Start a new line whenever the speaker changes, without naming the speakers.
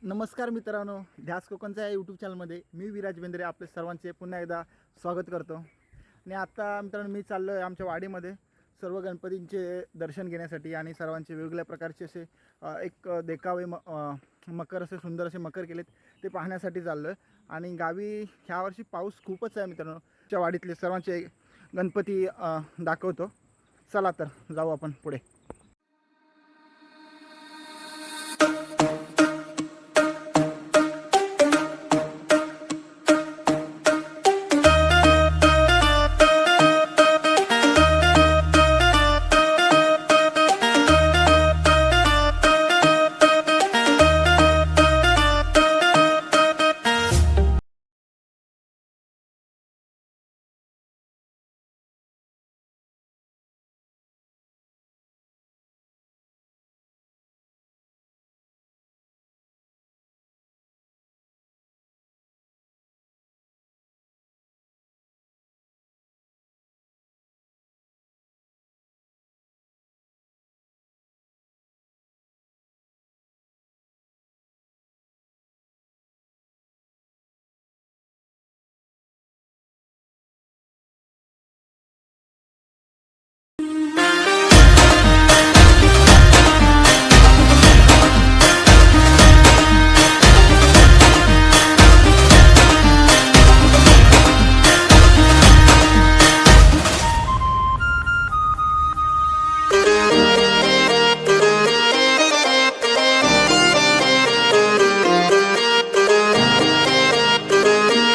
नमस्कार मित्रांनो, ध्यास कोकणच्या या यूट्यूब चॅनलमध्ये मी विराज बेंद्रे आपले सर्वांचे पुन्हा एकदा स्वागत करतो. आणि आता मित्रांनो मी चाललो आहे आमच्या वाडीमध्ये सर्व गणपतींचे दर्शन घेण्यासाठी आणि सर्वांचे वेगवेगळ्या प्रकारचे असे एक देखावे मकर असे सुंदर असे मकर केलेत ते पाहण्यासाठी चाललो आहे. आणि गावी ह्यावर्षी पाऊस खूपच आहे मित्रांनो. आमच्या वाडीतले सर्वांचे गणपती दाखवतो. चला तर जाऊ आपण पुढे.